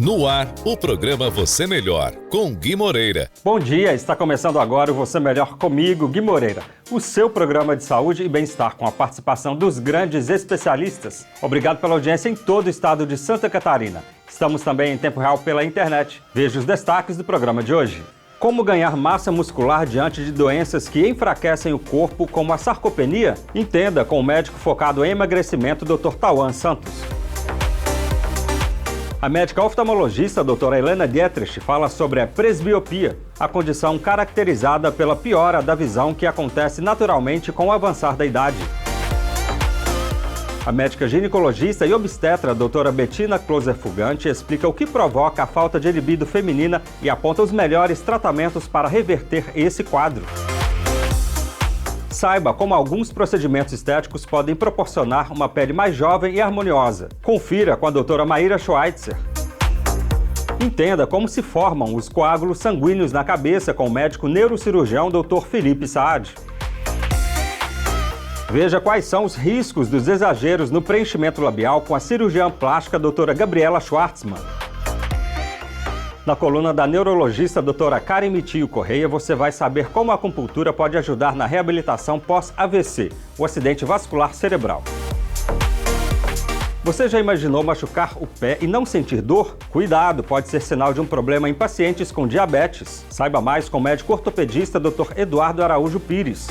No ar, o programa Você Melhor, com Gui Moreira. Bom dia, está começando agora o Você Melhor comigo, Gui Moreira. O seu programa de saúde e bem-estar com a participação dos grandes especialistas. Obrigado pela audiência em todo o estado de Santa Catarina. Estamos também em tempo real pela internet. Veja os destaques do programa de hoje. Como ganhar massa muscular diante de doenças que enfraquecem o corpo, como a sarcopenia? Entenda com o médico focado em emagrecimento, Dr. Tauan Santos. A médica oftalmologista doutora Helena Dietrich fala sobre a presbiopia, a condição caracterizada pela piora da visão que acontece naturalmente com o avançar da idade. A médica ginecologista e obstetra doutora Bettina Closer-Fugante explica o que provoca a falta de libido feminina e aponta os melhores tratamentos para reverter esse quadro. Saiba como alguns procedimentos estéticos podem proporcionar uma pele mais jovem e harmoniosa. Confira com a doutora Maíra Schweitzer. Entenda como se formam os coágulos sanguíneos na cabeça com o médico neurocirurgião Dr. Felipe Saad. Veja quais são os riscos dos exageros no preenchimento labial com a cirurgiã plástica doutora Gabriela Schwartzman. Na coluna da neurologista doutora Karen Mitio Correia, você vai saber como a acupuntura pode ajudar na reabilitação pós-AVC, o acidente vascular cerebral. Você já imaginou machucar o pé e não sentir dor? Cuidado, pode ser sinal de um problema em pacientes com diabetes. Saiba mais com o médico ortopedista Dr. Eduardo Araújo Pires.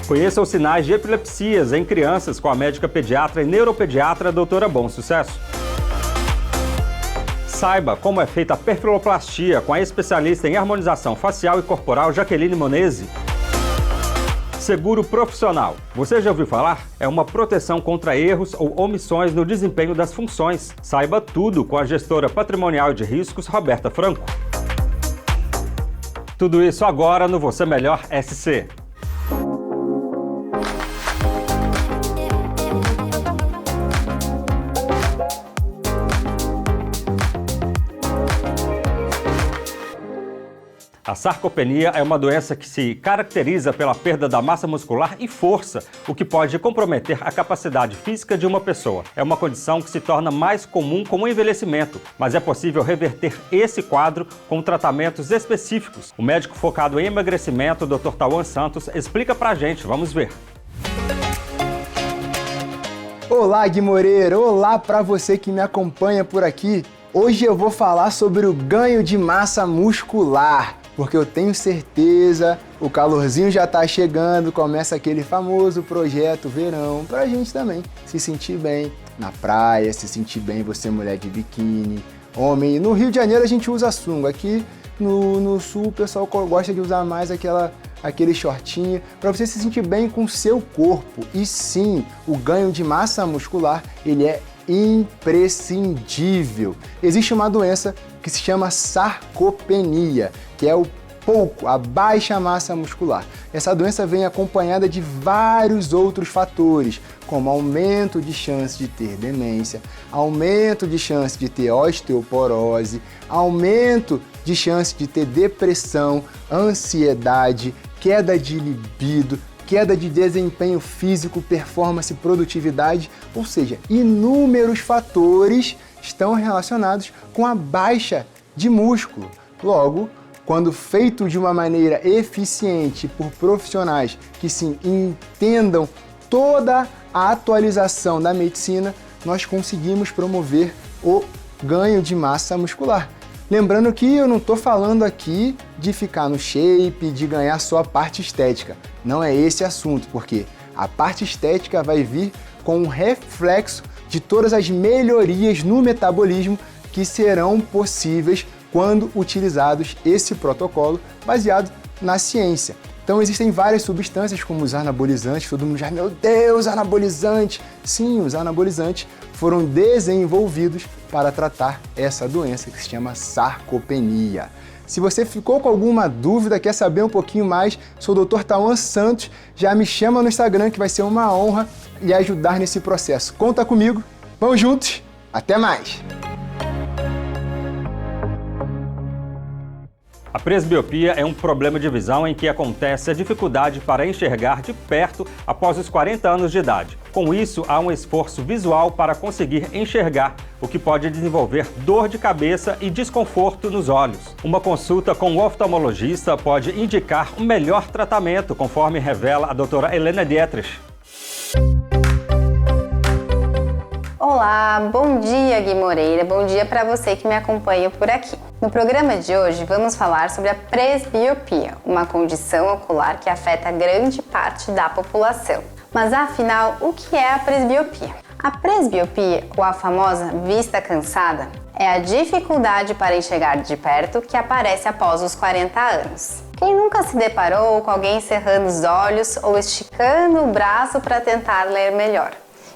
Conheça os sinais de epilepsias em crianças com a médica pediatra e neuropediatra doutora Bom Sucesso. Saiba como é feita a perfiloplastia com a especialista em harmonização facial e corporal Jaqueline Monese. Seguro profissional. Você já ouviu falar? É uma proteção contra erros ou omissões no desempenho das funções. Saiba tudo com a gestora patrimonial de riscos Roberta Franco. Tudo isso agora no Você Melhor SC. A sarcopenia é uma doença que se caracteriza pela perda da massa muscular e força, o que pode comprometer a capacidade física de uma pessoa. É uma condição que se torna mais comum com o envelhecimento, mas é possível reverter esse quadro com tratamentos específicos. O médico focado em emagrecimento, Dr. Tauan Santos, explica pra gente, vamos ver. Olá, Gui Moreira! Olá para você que me acompanha por aqui. Hoje eu vou falar sobre o ganho de massa muscular. Porque eu tenho certeza, o calorzinho já está chegando, começa aquele famoso projeto verão, pra gente também se sentir bem na praia, se sentir bem você mulher de biquíni, homem. No Rio de Janeiro a gente usa sunga, aqui no sul o pessoal gosta de usar mais aquele shortinho, para você se sentir bem com o seu corpo. E sim, o ganho de massa muscular, ele é imprescindível. Existe uma doença que se chama sarcopenia, que é a baixa massa muscular. Essa doença vem acompanhada de vários outros fatores, como aumento de chance de ter demência, aumento de chance de ter osteoporose, aumento de chance de ter depressão, ansiedade, queda de libido, queda de desempenho físico, performance, produtividade, ou seja, inúmeros fatores estão relacionados com a baixa de músculo. Logo, quando feito de uma maneira eficiente por profissionais que sim entendam toda a atualização da medicina, nós conseguimos promover o ganho de massa muscular. Lembrando que eu não estou falando aqui de ficar no shape, de ganhar só a parte estética. Não é esse assunto, porque a parte estética vai vir com um reflexo de todas as melhorias no metabolismo que serão possíveis quando utilizados esse protocolo baseado na ciência. Então existem várias substâncias como os anabolizantes, todo mundo já, meu Deus, anabolizante! Sim, os anabolizantes foram desenvolvidos para tratar essa doença que se chama sarcopenia. Se você ficou com alguma dúvida, quer saber um pouquinho mais, sou o Dr. Tauan Santos, já me chama no Instagram que vai ser uma honra lhe ajudar nesse processo. Conta comigo, vamos juntos, até mais! A presbiopia é um problema de visão em que acontece a dificuldade para enxergar de perto após os 40 anos de idade. Com isso, há um esforço visual para conseguir enxergar, o que pode desenvolver dor de cabeça e desconforto nos olhos. Uma consulta com um oftalmologista pode indicar um melhor tratamento, conforme revela a doutora Helena Dietrich. Olá, bom dia Gui Moreira, bom dia para você que me acompanha por aqui. No programa de hoje vamos falar sobre a presbiopia, uma condição ocular que afeta grande parte da população. Mas afinal, o que é a presbiopia? A presbiopia, ou a famosa vista cansada, é a dificuldade para enxergar de perto que aparece após os 40 anos. Quem nunca se deparou com alguém cerrando os olhos ou esticando o braço para tentar ler melhor?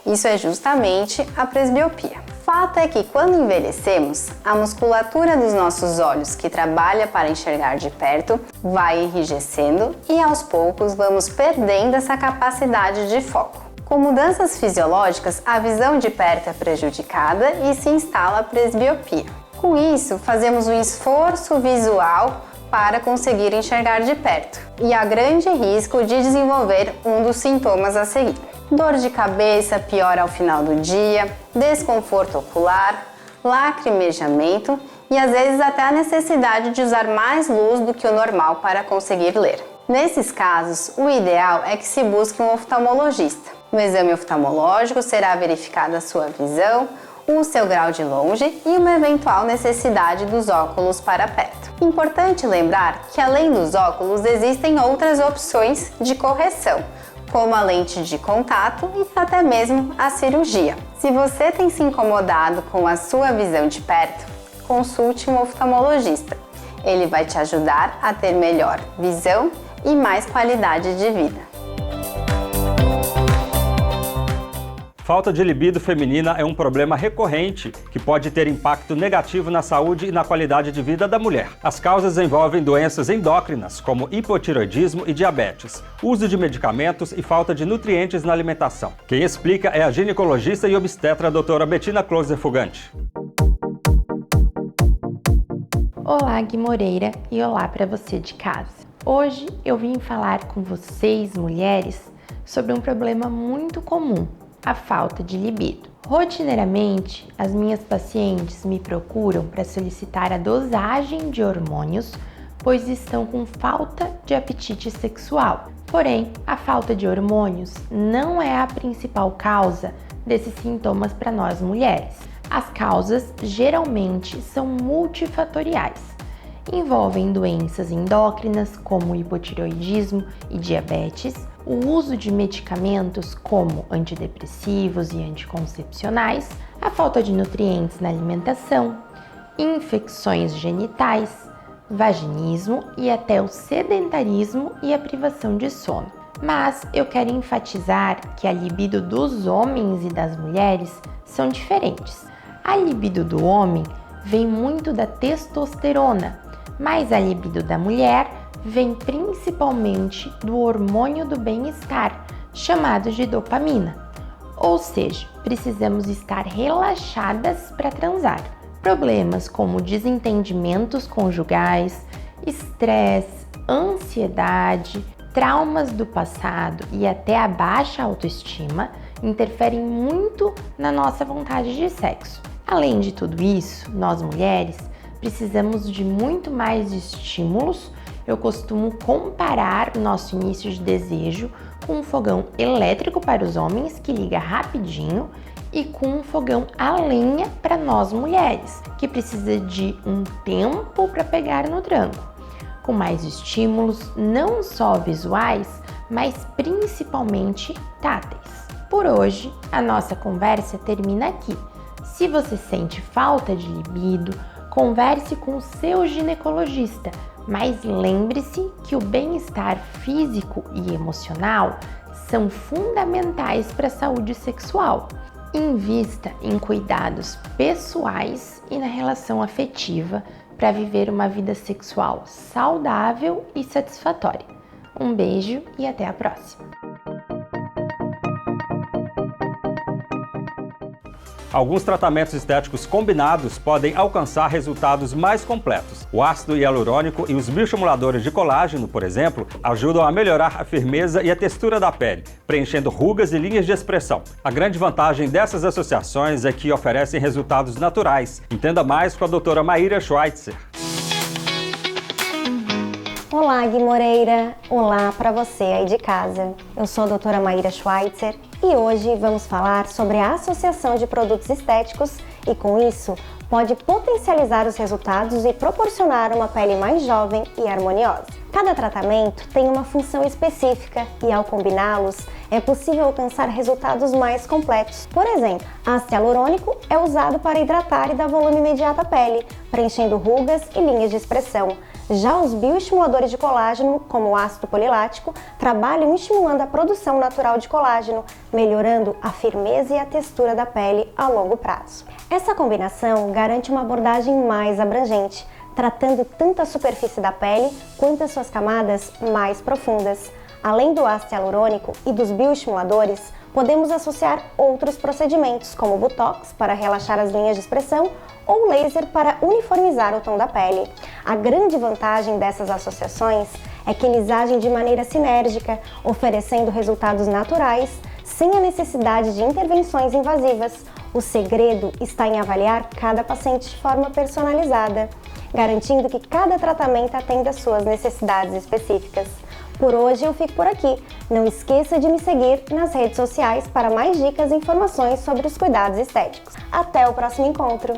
Isso é justamente a presbiopia. Fato é que quando envelhecemos, a musculatura dos nossos olhos, que trabalha para enxergar de perto, vai enrijecendo e aos poucos vamos perdendo essa capacidade de foco. Com mudanças fisiológicas, a visão de perto é prejudicada e se instala a presbiopia. Com isso, fazemos um esforço visual para conseguir enxergar de perto e há grande risco de desenvolver um dos sintomas a seguir. Dor de cabeça pior ao final do dia, desconforto ocular, lacrimejamento e às vezes até a necessidade de usar mais luz do que o normal para conseguir ler. Nesses casos, o ideal é que se busque um oftalmologista. No exame oftalmológico será verificada a sua visão, o seu grau de longe e uma eventual necessidade dos óculos para perto. Importante lembrar que além dos óculos existem outras opções de correção, como a lente de contato e até mesmo a cirurgia. Se você tem se incomodado com a sua visão de perto, consulte um oftalmologista. Ele vai te ajudar a ter melhor visão e mais qualidade de vida. Falta de libido feminina é um problema recorrente que pode ter impacto negativo na saúde e na qualidade de vida da mulher. As causas envolvem doenças endócrinas, como hipotireoidismo e diabetes, uso de medicamentos e falta de nutrientes na alimentação. Quem explica é a ginecologista e obstetra a doutora Bettina Closer Fugante. Olá, Gui Moreira, e olá para você de casa. Hoje eu vim falar com vocês, mulheres, sobre um problema muito comum, a falta de libido. Rotineiramente, as minhas pacientes me procuram para solicitar a dosagem de hormônios, pois estão com falta de apetite sexual. Porém, a falta de hormônios não é a principal causa desses sintomas para nós mulheres. As causas geralmente são multifatoriais. Envolvem doenças endócrinas como hipotireoidismo e diabetes, o uso de medicamentos como antidepressivos e anticoncepcionais, a falta de nutrientes na alimentação, infecções genitais, vaginismo e até o sedentarismo e a privação de sono. Mas eu quero enfatizar que a libido dos homens e das mulheres são diferentes. A libido do homem vem muito da testosterona, mas a libido da mulher vem principalmente do hormônio do bem-estar, chamado de dopamina. Ou seja, precisamos estar relaxadas para transar. Problemas como desentendimentos conjugais, estresse, ansiedade, traumas do passado e até a baixa autoestima interferem muito na nossa vontade de sexo. Além de tudo isso, nós mulheres precisamos de muito mais estímulos. Eu costumo comparar o nosso início de desejo com um fogão elétrico para os homens, que liga rapidinho, e com um fogão a lenha para nós mulheres, que precisa de um tempo para pegar no tranco, com mais estímulos, não só visuais, mas principalmente táteis. Por hoje, a nossa conversa termina aqui. Se você sente falta de libido, converse com o seu ginecologista, mas lembre-se que o bem-estar físico e emocional são fundamentais para a saúde sexual. Invista em cuidados pessoais e na relação afetiva para viver uma vida sexual saudável e satisfatória. Um beijo e até a próxima! Alguns tratamentos estéticos combinados podem alcançar resultados mais completos. O ácido hialurônico e os bioestimuladores de colágeno, por exemplo, ajudam a melhorar a firmeza e a textura da pele, preenchendo rugas e linhas de expressão. A grande vantagem dessas associações é que oferecem resultados naturais. Entenda mais com a doutora Maíra Schweitzer. Olá, Gui Moreira! Olá para você aí de casa. Eu sou a doutora Maíra Schweitzer e hoje vamos falar sobre a associação de produtos estéticos e, com isso, pode potencializar os resultados e proporcionar uma pele mais jovem e harmoniosa. Cada tratamento tem uma função específica e, ao combiná-los, é possível alcançar resultados mais completos. Por exemplo, ácido hialurônico é usado para hidratar e dar volume imediato à pele, preenchendo rugas e linhas de expressão. Já os bioestimuladores de colágeno, como o ácido polilático, trabalham estimulando a produção natural de colágeno, melhorando a firmeza e a textura da pele a longo prazo. Essa combinação garante uma abordagem mais abrangente, tratando tanto a superfície da pele quanto as suas camadas mais profundas. Além do ácido hialurônico e dos bioestimuladores, podemos associar outros procedimentos, como o Botox para relaxar as linhas de expressão ou laser para uniformizar o tom da pele. A grande vantagem dessas associações é que eles agem de maneira sinérgica, oferecendo resultados naturais, sem a necessidade de intervenções invasivas. O segredo está em avaliar cada paciente de forma personalizada, garantindo que cada tratamento atenda às suas necessidades específicas. Por hoje eu fico por aqui. Não esqueça de me seguir nas redes sociais para mais dicas e informações sobre os cuidados estéticos. Até o próximo encontro!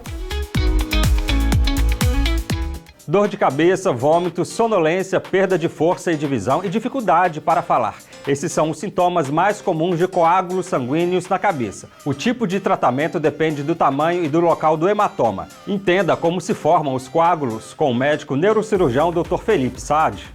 Dor de cabeça, vômito, sonolência, perda de força e de visão e dificuldade para falar. Esses são os sintomas mais comuns de coágulos sanguíneos na cabeça. O tipo de tratamento depende do tamanho e do local do hematoma. Entenda como se formam os coágulos com o médico neurocirurgião Dr. Felipe Saad.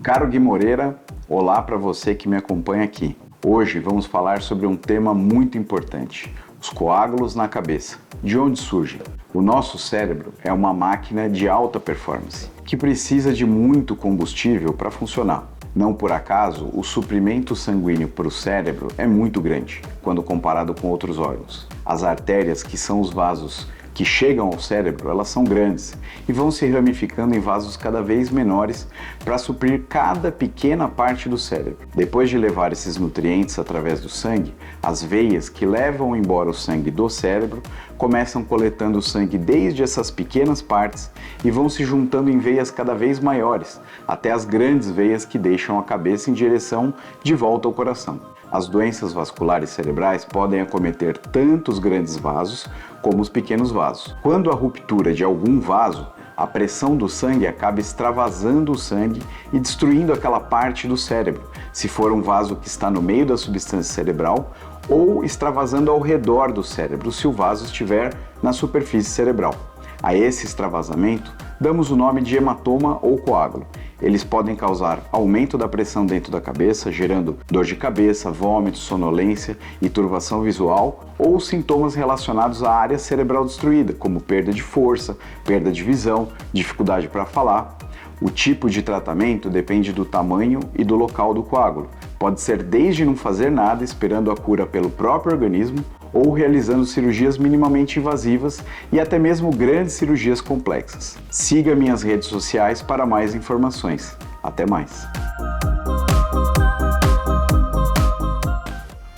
Caro Gui Moreira, olá para você que me acompanha aqui. Hoje vamos falar sobre um tema muito importante, os coágulos na cabeça. De onde surgem? O nosso cérebro é uma máquina de alta performance, que precisa de muito combustível para funcionar. Não por acaso, o suprimento sanguíneo para o cérebro é muito grande, quando comparado com outros órgãos. As artérias, que são os vasos que chegam ao cérebro, elas são grandes e vão se ramificando em vasos cada vez menores para suprir cada pequena parte do cérebro. Depois de levar esses nutrientes através do sangue, as veias que levam embora o sangue do cérebro começam coletando o sangue desde essas pequenas partes e vão se juntando em veias cada vez maiores, até as grandes veias que deixam a cabeça em direção de volta ao coração. As doenças vasculares cerebrais podem acometer tanto os grandes vasos como os pequenos vasos. Quando há ruptura de algum vaso, a pressão do sangue acaba extravasando o sangue e destruindo aquela parte do cérebro, se for um vaso que está no meio da substância cerebral, ou extravasando ao redor do cérebro, se o vaso estiver na superfície cerebral. A esse extravasamento damos o nome de hematoma ou coágulo. Eles podem causar aumento da pressão dentro da cabeça, gerando dor de cabeça, vômito, sonolência e turbação visual, ou sintomas relacionados à área cerebral destruída, como perda de força, perda de visão, dificuldade para falar. O tipo de tratamento depende do tamanho e do local do coágulo. Pode ser desde não fazer nada, esperando a cura pelo próprio organismo, ou realizando cirurgias minimamente invasivas e até mesmo grandes cirurgias complexas. Siga minhas redes sociais para mais informações. Até mais!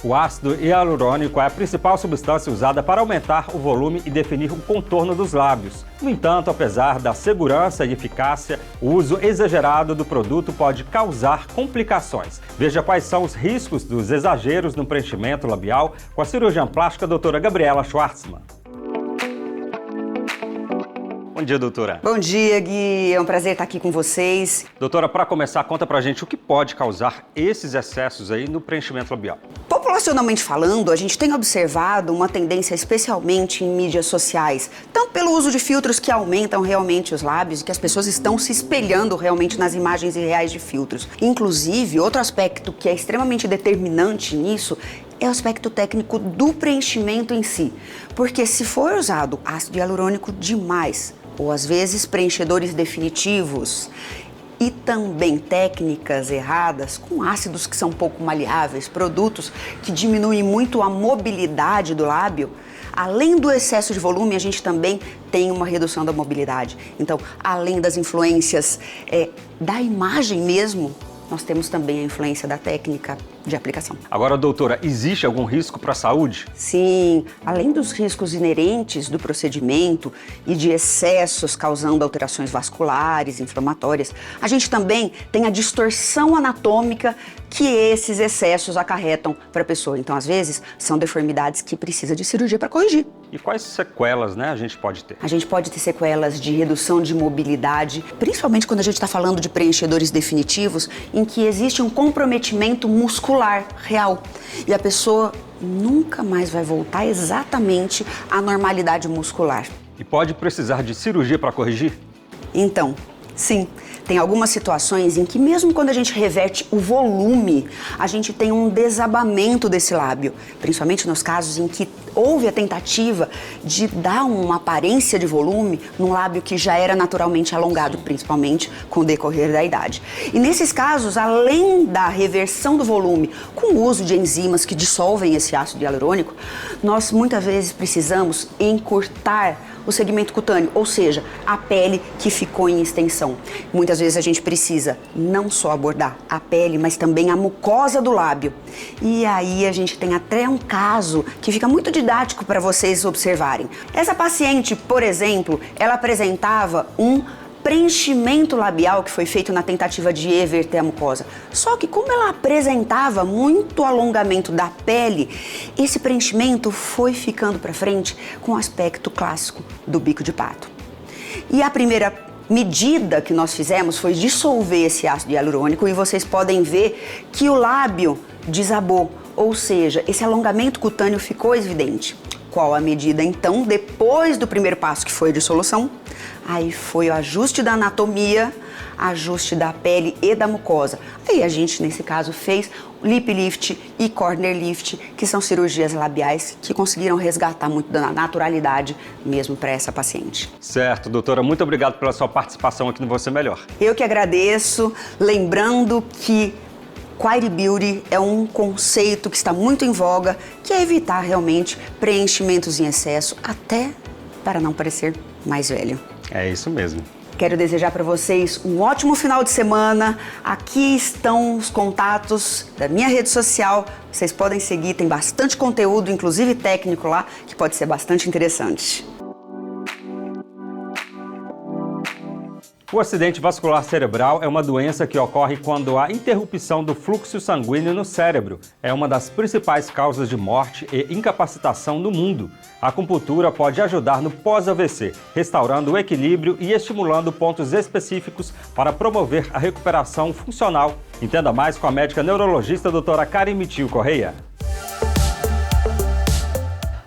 O ácido hialurônico é a principal substância usada para aumentar o volume e definir o contorno dos lábios. No entanto, apesar da segurança e eficácia, o uso exagerado do produto pode causar complicações. Veja quais são os riscos dos exageros no preenchimento labial com a cirurgiã plástica doutora Gabriela Schwartzman. Bom dia, doutora. Bom dia, Gui. É um prazer estar aqui com vocês. Doutora, para começar, conta pra gente o que pode causar esses excessos aí no preenchimento labial. Populacionalmente falando, a gente tem observado uma tendência, especialmente em mídias sociais, tanto pelo uso de filtros que aumentam realmente os lábios e que as pessoas estão se espelhando realmente nas imagens reais de filtros. Inclusive, outro aspecto que é extremamente determinante nisso é o aspecto técnico do preenchimento em si. Porque se for usado ácido hialurônico demais, ou às vezes preenchedores definitivos, e também técnicas erradas com ácidos que são pouco maleáveis, produtos que diminuem muito a mobilidade do lábio, além do excesso de volume, a gente também tem uma redução da mobilidade. Então, além das influências da imagem mesmo, nós temos também a influência da técnica de aplicação. Agora, doutora, existe algum risco para a saúde? Sim, além dos riscos inerentes do procedimento e de excessos causando alterações vasculares, inflamatórias, a gente também tem a distorção anatômica que esses excessos acarretam para a pessoa. Então, às vezes, são deformidades que precisa de cirurgia para corrigir. E quais sequelas, a gente pode ter? A gente pode ter sequelas de redução de mobilidade, principalmente quando a gente está falando de preenchedores definitivos, em que existe um comprometimento muscular real. E a pessoa nunca mais vai voltar exatamente à normalidade muscular. E pode precisar de cirurgia para corrigir? Então, sim. Tem algumas situações em que mesmo quando a gente reverte o volume, a gente tem um desabamento desse lábio, principalmente nos casos em que houve a tentativa de dar uma aparência de volume num lábio que já era naturalmente alongado, principalmente com o decorrer da idade. E nesses casos, além da reversão do volume com o uso de enzimas que dissolvem esse ácido hialurônico, nós muitas vezes precisamos encurtar o segmento cutâneo, ou seja, a pele que ficou em extensão. Muitas vezes a gente precisa não só abordar a pele, mas também a mucosa do lábio. E aí a gente tem até um caso que fica muito didático para vocês observarem. Essa paciente, por exemplo, ela apresentava um preenchimento labial que foi feito na tentativa de everter a mucosa. Só que como ela apresentava muito alongamento da pele, esse preenchimento foi ficando para frente com o aspecto clássico do bico de pato. E a primeira medida que nós fizemos foi dissolver esse ácido hialurônico e vocês podem ver que o lábio desabou, ou seja, esse alongamento cutâneo ficou evidente. Qual a medida então, depois do primeiro passo que foi a dissolução? Aí foi o ajuste da anatomia, ajuste da pele e da mucosa. Aí a gente, nesse caso, fez lip lift e corner lift, que são cirurgias labiais que conseguiram resgatar muito da naturalidade mesmo para essa paciente. Certo, doutora, muito obrigado pela sua participação aqui no Você Melhor. Eu que agradeço, lembrando que Quality Beauty é um conceito que está muito em voga, que é evitar realmente preenchimentos em excesso, até para não parecer mais velho. É isso mesmo. Quero desejar para vocês um ótimo final de semana. Aqui estão os contatos da minha rede social. Vocês podem seguir, tem bastante conteúdo, inclusive técnico lá, que pode ser bastante interessante. O acidente vascular cerebral é uma doença que ocorre quando há interrupção do fluxo sanguíneo no cérebro. É uma das principais causas de morte e incapacitação no mundo. A acupuntura pode ajudar no pós-AVC, restaurando o equilíbrio e estimulando pontos específicos para promover a recuperação funcional. Entenda mais com a médica neurologista doutora Karen Mitil Correia.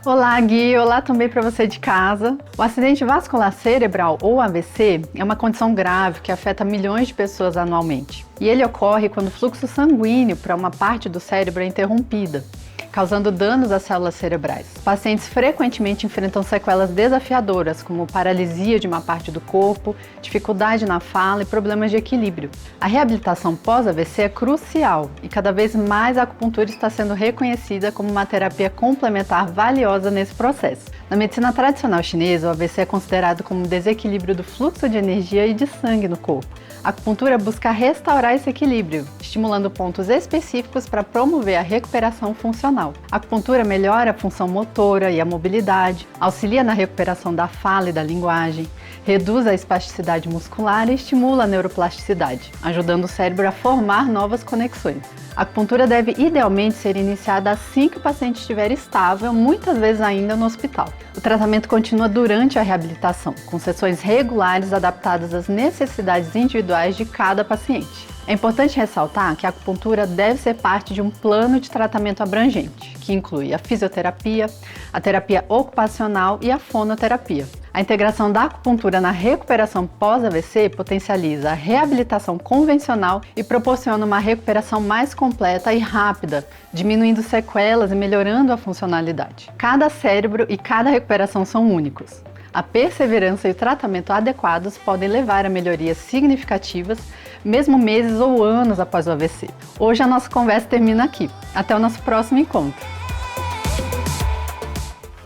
Olá, Gui. Olá também para você de casa. O acidente vascular cerebral, ou AVC, é uma condição grave que afeta milhões de pessoas anualmente. E ele ocorre quando o fluxo sanguíneo para uma parte do cérebro é interrompida, causando danos às células cerebrais. Pacientes frequentemente enfrentam sequelas desafiadoras, como paralisia de uma parte do corpo, dificuldade na fala e problemas de equilíbrio. A reabilitação pós-AVC é crucial e cada vez mais a acupuntura está sendo reconhecida como uma terapia complementar valiosa nesse processo. Na medicina tradicional chinesa, o AVC é considerado como um desequilíbrio do fluxo de energia e de sangue no corpo. A acupuntura busca restaurar esse equilíbrio, estimulando pontos específicos para promover a recuperação funcional. A acupuntura melhora a função motora e a mobilidade, auxilia na recuperação da fala e da linguagem, reduz a espasticidade muscular e estimula a neuroplasticidade, ajudando o cérebro a formar novas conexões. A acupuntura deve idealmente ser iniciada assim que o paciente estiver estável, muitas vezes ainda no hospital. O tratamento continua durante a reabilitação, com sessões regulares adaptadas às necessidades individuais de cada paciente. É importante ressaltar que a acupuntura deve ser parte de um plano de tratamento abrangente, que inclui a fisioterapia, a terapia ocupacional e a fonoterapia. A integração da acupuntura na recuperação pós-AVC potencializa a reabilitação convencional e proporciona uma recuperação mais completa e rápida, diminuindo sequelas e melhorando a funcionalidade. Cada cérebro e cada recuperação são únicos. A perseverança e o tratamento adequados podem levar a melhorias significativas, mesmo meses ou anos após o AVC. Hoje a nossa conversa termina aqui. Até o nosso próximo encontro.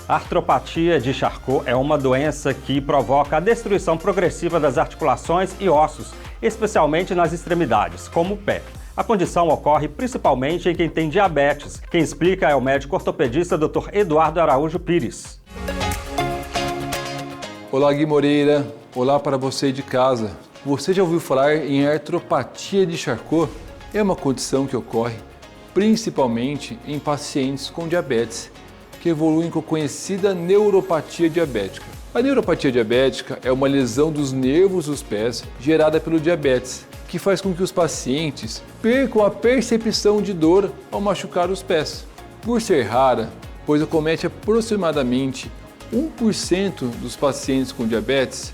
A artropatia de Charcot é uma doença que provoca a destruição progressiva das articulações e ossos, especialmente nas extremidades, como o pé. A condição ocorre principalmente em quem tem diabetes. Quem explica é o médico ortopedista Dr. Eduardo Araújo Pires. Olá, Gui Moreira. Olá para você de casa. Você já ouviu falar em artropatia de Charcot? É uma condição que ocorre principalmente em pacientes com diabetes, que evoluem com a conhecida neuropatia diabética. A neuropatia diabética é uma lesão dos nervos dos pés gerada pelo diabetes, que faz com que os pacientes percam a percepção de dor ao machucar os pés. Por ser rara, pois acomete aproximadamente 1% dos pacientes com diabetes,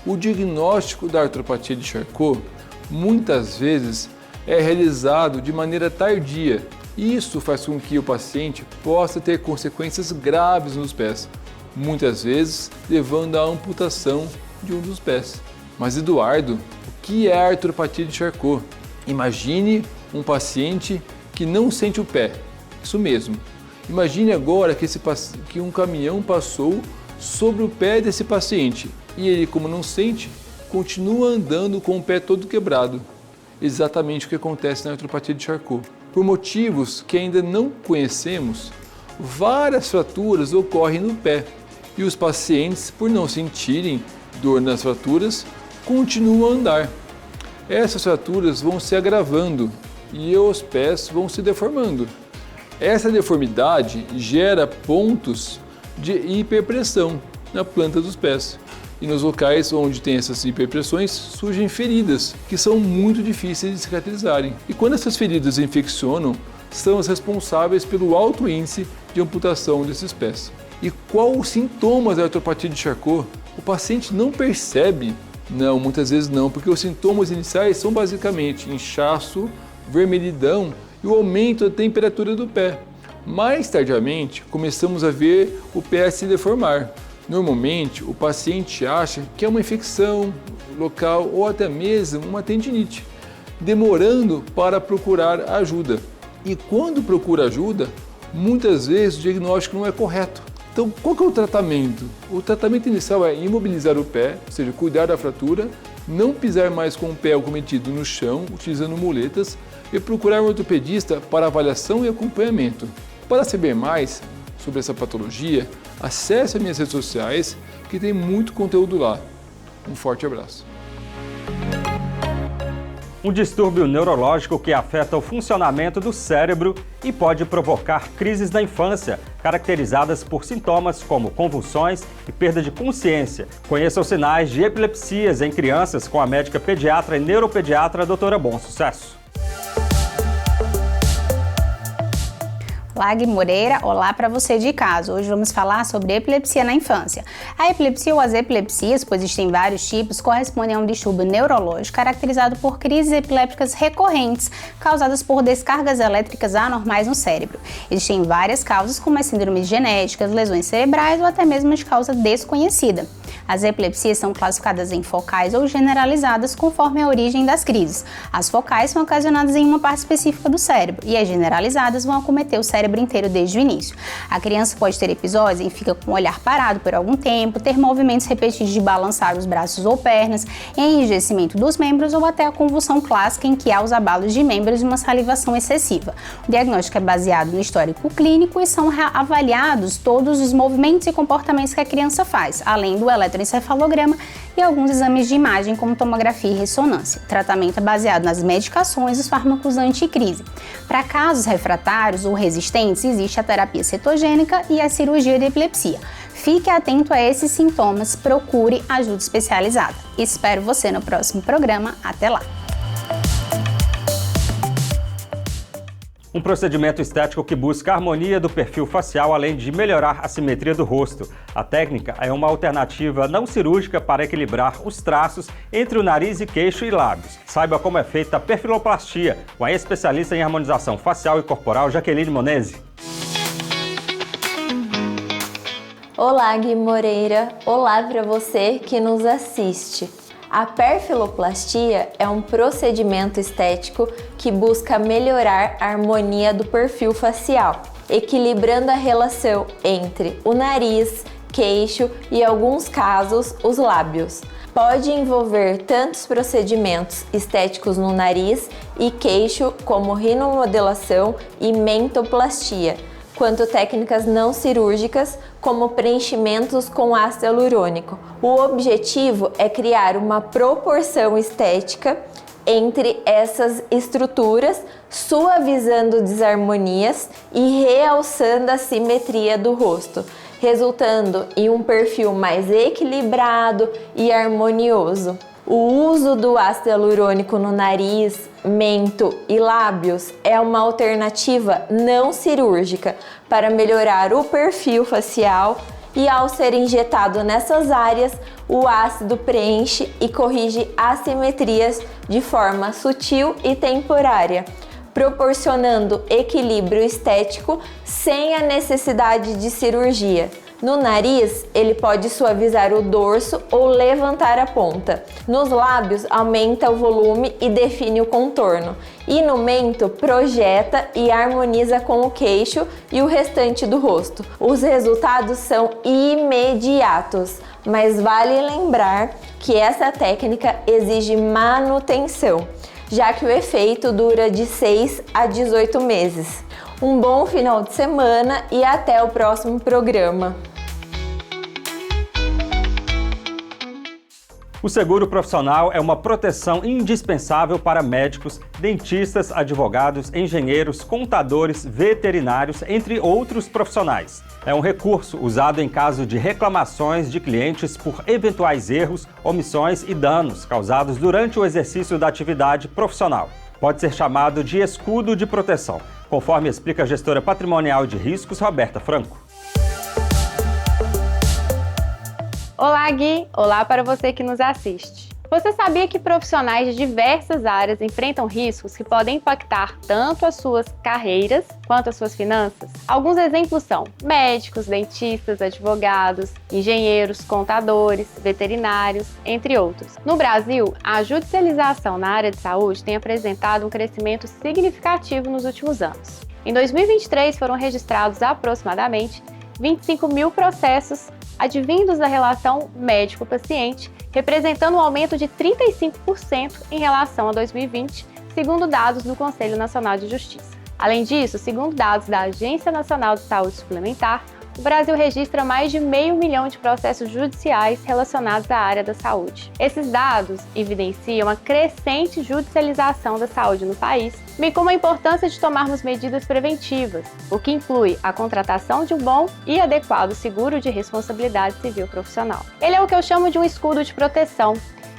o diagnóstico da artropatia de Charcot muitas vezes é realizado de maneira tardia. Isso faz com que o paciente possa ter consequências graves nos pés, muitas vezes levando à amputação de um dos pés. Mas Eduardo, o que é a artropatia de Charcot? Imagine um paciente que não sente o pé. Isso mesmo. Imagine agora que um caminhão passou sobre o pé desse paciente e ele, como não sente, continua andando com o pé todo quebrado. Exatamente o que acontece na artropatia de Charcot. Por motivos que ainda não conhecemos, várias fraturas ocorrem no pé e os pacientes, por não sentirem dor nas fraturas, continuam a andar. Essas fraturas vão se agravando e os pés vão se deformando. Essa deformidade gera pontos de hiperpressão na planta dos pés. E nos locais onde tem essas hiperpressões surgem feridas que são muito difíceis de cicatrizarem. E quando essas feridas infeccionam, são as responsáveis pelo alto índice de amputação desses pés. E qual os sintomas da artropatia de Charcot? O paciente não percebe? Não, muitas vezes não, porque os sintomas iniciais são basicamente inchaço, vermelhidão e o aumento da temperatura do pé. Mais tardiamente, começamos a ver o pé se deformar. Normalmente, o paciente acha que é uma infecção local ou até mesmo uma tendinite, demorando para procurar ajuda. E quando procura ajuda, muitas vezes o diagnóstico não é correto. Então, qual que é o tratamento? O tratamento inicial é imobilizar o pé, ou seja, cuidar da fratura, não pisar mais com o pé acometido no chão, utilizando muletas, e procurar um ortopedista para avaliação e acompanhamento. Para saber mais sobre essa patologia, acesse as minhas redes sociais, que tem muito conteúdo lá. Um forte abraço. Um distúrbio neurológico que afeta o funcionamento do cérebro e pode provocar crises na infância, caracterizadas por sintomas como convulsões e perda de consciência. Conheça os sinais de epilepsias em crianças com a médica pediatra e neuropediatra doutora Bom Sucesso. Olá, Gui Moreira. Olá para você de casa. Hoje vamos falar sobre epilepsia na infância. A epilepsia ou as epilepsias, pois existem vários tipos, correspondem a um distúrbio neurológico caracterizado por crises epilépticas recorrentes, causadas por descargas elétricas anormais no cérebro. Existem várias causas, como as síndromes genéticas, lesões cerebrais ou até mesmo de causa desconhecida. As epilepsias são classificadas em focais ou generalizadas conforme a origem das crises. As focais são ocasionadas em uma parte específica do cérebro e as generalizadas vão acometer o cérebro inteiro desde o início. A criança pode ter episódios em que fica com o olhar parado por algum tempo, ter movimentos repetidos de balançar os braços ou pernas, enrijecimento dos membros ou até a convulsão clássica em que há os abalos de membros e uma salivação excessiva. O diagnóstico é baseado no histórico clínico e são avaliados todos os movimentos e comportamentos que a criança faz, além do eletroencefalograma e alguns exames de imagem como tomografia e ressonância. O tratamento é baseado nas medicações e os fármacos anticrise. Para casos refratários ou resistentes, existe a terapia cetogênica e a cirurgia de epilepsia. Fique atento a esses sintomas, procure ajuda especializada. Espero você no próximo programa. Até lá! Um procedimento estético que busca a harmonia do perfil facial, além de melhorar a simetria do rosto. A técnica é uma alternativa não cirúrgica para equilibrar os traços entre o nariz e queixo e lábios. Saiba como é feita a perfiloplastia, com a especialista em harmonização facial e corporal, Jaqueline Monese. Olá, Gui Moreira. Olá para você que nos assiste. A perfiloplastia é um procedimento estético que busca melhorar a harmonia do perfil facial, equilibrando a relação entre o nariz, queixo e, em alguns casos, os lábios. Pode envolver tantos procedimentos estéticos no nariz e queixo, como rinomodelação e mentoplastia, quanto técnicas não cirúrgicas, como preenchimentos com ácido hialurônico. O objetivo é criar uma proporção estética entre essas estruturas, suavizando desarmonias e realçando a simetria do rosto, resultando em um perfil mais equilibrado e harmonioso. O uso do ácido hialurônico no nariz, mento e lábios é uma alternativa não cirúrgica para melhorar o perfil facial e, ao ser injetado nessas áreas, o ácido preenche e corrige assimetrias de forma sutil e temporária, proporcionando equilíbrio estético sem a necessidade de cirurgia. No nariz, ele pode suavizar o dorso ou levantar a ponta. Nos lábios, aumenta o volume e define o contorno. E no mento, projeta e harmoniza com o queixo e o restante do rosto. Os resultados são imediatos, mas vale lembrar que essa técnica exige manutenção, já que o efeito dura de 6 a 18 meses. Um bom final de semana e até o próximo programa. O seguro profissional é uma proteção indispensável para médicos, dentistas, advogados, engenheiros, contadores, veterinários, entre outros profissionais. É um recurso usado em caso de reclamações de clientes por eventuais erros, omissões e danos causados durante o exercício da atividade profissional. Pode ser chamado de escudo de proteção, conforme explica a gestora patrimonial de riscos, Roberta Franco. Olá, Gui! Olá para você que nos assiste. Você sabia que profissionais de diversas áreas enfrentam riscos que podem impactar tanto as suas carreiras quanto as suas finanças? Alguns exemplos são médicos, dentistas, advogados, engenheiros, contadores, veterinários, entre outros. No Brasil, a judicialização na área de saúde tem apresentado um crescimento significativo nos últimos anos. Em 2023, foram registrados aproximadamente 25 mil processos advindos da relação médico-paciente, representando um aumento de 35% em relação a 2020, segundo dados do Conselho Nacional de Justiça. Além disso, segundo dados da Agência Nacional de Saúde Suplementar, o Brasil registra mais de 500 mil de processos judiciais relacionados à área da saúde. Esses dados evidenciam a crescente judicialização da saúde no país, bem como a importância de tomarmos medidas preventivas, o que inclui a contratação de um bom e adequado seguro de responsabilidade civil profissional. Ele é o que eu chamo de um escudo de proteção.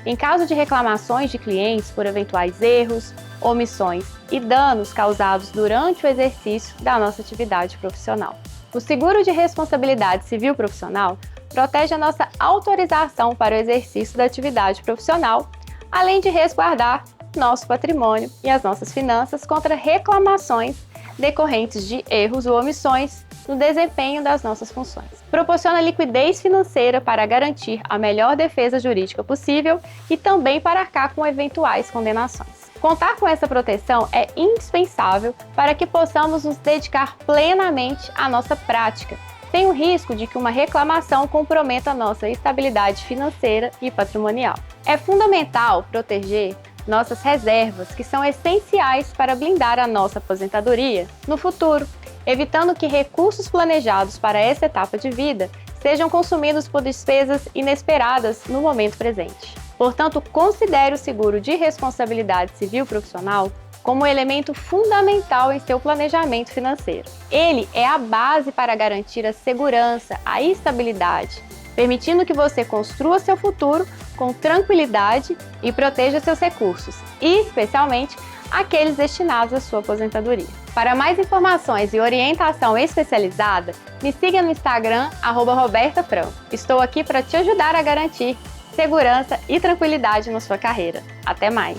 Em caso de reclamações de clientes por eventuais erros, omissões e danos causados durante o exercício da nossa atividade profissional. O seguro de responsabilidade civil profissional protege a nossa autorização para o exercício da atividade profissional, além de resguardar nosso patrimônio e as nossas finanças contra reclamações decorrentes de erros ou omissões no desempenho das nossas funções. Proporciona liquidez financeira para garantir a melhor defesa jurídica possível e também para arcar com eventuais condenações. Contar com essa proteção é indispensável para que possamos nos dedicar plenamente à nossa prática, sem o risco de que uma reclamação comprometa a nossa estabilidade financeira e patrimonial. É fundamental proteger nossas reservas, que são essenciais para blindar a nossa aposentadoria no futuro, evitando que recursos planejados para essa etapa de vida sejam consumidos por despesas inesperadas no momento presente. Portanto, considere o seguro de responsabilidade civil profissional como um elemento fundamental em seu planejamento financeiro. Ele é a base para garantir a segurança, a estabilidade, permitindo que você construa seu futuro com tranquilidade e proteja seus recursos, e especialmente aqueles destinados à sua aposentadoria. Para mais informações e orientação especializada, me siga no Instagram @RobertaFranco. Estou aqui para te ajudar a garantir segurança e tranquilidade na sua carreira. Até mais!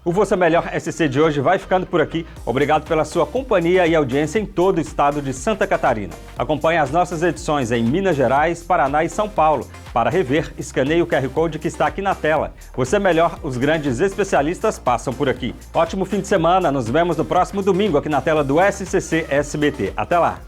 O Você Melhor SC de hoje vai ficando por aqui. Obrigado pela sua companhia e audiência em todo o estado de Santa Catarina. Acompanhe as nossas edições em Minas Gerais, Paraná e São Paulo. Para rever, escaneie o QR Code que está aqui na tela. Você Melhor, os grandes especialistas passam por aqui. Ótimo fim de semana, nos vemos no próximo domingo aqui na tela do SCC SBT. Até lá!